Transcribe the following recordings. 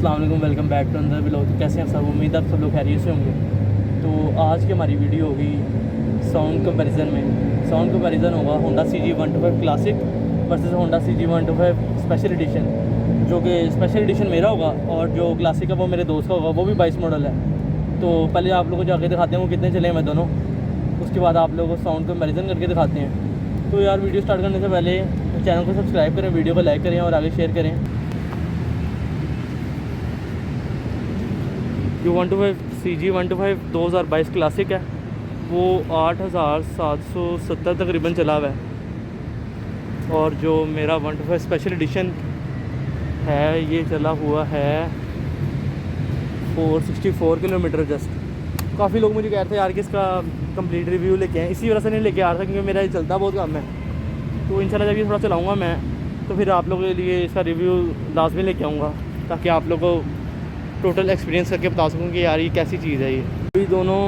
अस्सलाम वालेकुम, welcome back to अंदर व्लॉग। कैसे हैं सब? उम्मीद आप सब लोग खैरियत से होंगे। तो आज की हमारी वीडियो होगी साउंड कंपैरिजन में। साउंड कंपैरिजन होगा Honda CG125 classic versus Honda CG125 special edition, जो कि स्पेशल एडिशन मेरा होगा और जो क्लासिक है वो मेरे दोस्त का होगा, वो भी 22 मॉडल है। तो पहले आप लोगों को जाके दिखाते हैं वो कितने चले हैं मैं दोनों, उसके बाद आप लोगों को साउंड कंपैरिजन करके दिखाते हैं। तो यार वीडियो स्टार्ट करने से पहले चैनल को सब्सक्राइब करें, वीडियो को लाइक करें और आगे शेयर करें। जो 125 CG125 2022 क्लासिक है वो 8770 तकरीबन चला हुआ है, और जो मेरा 125 स्पेशल एडिशन है ये चला हुआ है 464 किलोमीटर जस्ट। काफ़ी लोग मुझे कह रहे थे यार कि इसका कंप्लीट रिव्यू लेके आए, इसी वजह से नहीं लेके आ रहा था क्योंकि मेरा ये चलता बहुत कम है। तो इंशाल्लाह जब ये थोड़ा चलाऊँगा मैं तो फिर आप लोगों के लिए इसका रिव्यू लाजमी लेके आऊँगा, ताकि आप लोगों को टोटल एक्सपीरियंस करके बता सकूँ कि यार ये कैसी चीज़ है। ये दोनों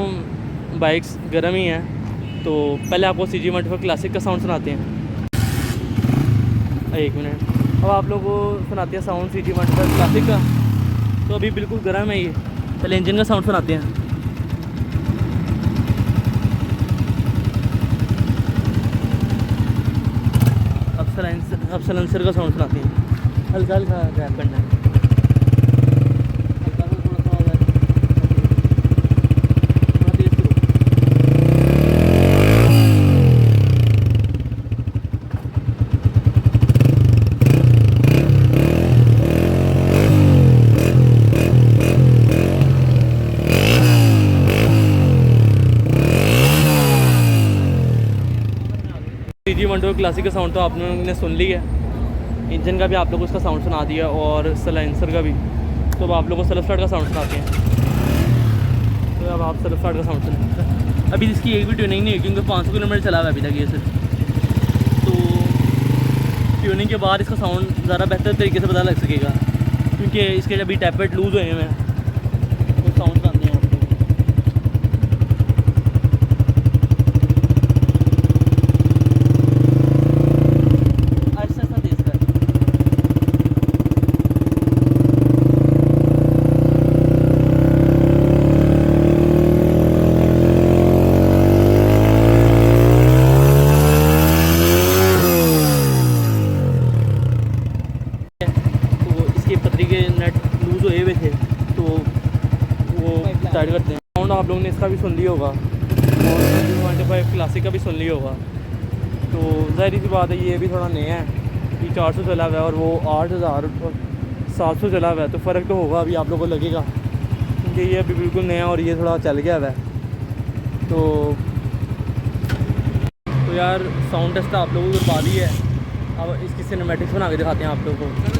बाइक्स गर्म ही हैं। तो पहले आपको CG125 क्लासिक का साउंड सुनाते हैं। एक मिनट, अब आप लोगों को सुनाते हैं साउंड CG125 क्लासिक का। तो अभी बिल्कुल गर्म है ये। पहले इंजन का साउंड सुनाते हैं। अब सलेंसर का साउंड सुनाते हैं। हल्का हल्का गैप करना है। CG125 क्लासिक का साउंड तो आप लोगों ने सुन लिया है, इंजन का भी आप लोगों को इसका साउंड सुना दिया और सलेंसर का भी। तो अब आप लोगों को सेल्फ स्टार्ट का साउंड सुनाते हैं। तो अब आप सेल्फ स्टार्ट का साउंड सुनें। अभी इसकी एक भी ट्यूनिंग नहीं है क्योंकि 500 किलोमीटर चला हुआ है अभी तक ये सिर्फ। तो ट्यूनिंग के बाद इसका साउंड ज़्यादा बेहतर तरीके से पता लग सकेगा, क्योंकि इसके अभी टैपेट लूज़ हुए हैं। तो साउंड सुनाते हैं आपको। पतरी के नेट लूज़ हुए हुए थे तो वो टाइट करते हैं। साउंड आप लोगों ने इसका भी सुन लिया होगा और 125 क्लासिक का भी सुन लिया होगा। तो ज़ाहिर सी बात है ये भी थोड़ा नया है, ये 400 चला हुआ है और वो 8700 चला हुआ है। तो फ़र्क तो होगा, अभी आप लोगों को लगेगा क्योंकि ये अभी बिल्कुल नया और ये थोड़ा चल गया हुआ है। तो यार साउंड टेस्ट आप लोगों को करवा दी है। अब इसकी सिनेमैटिक्स बना के दिखाते हैं आप लोगों को।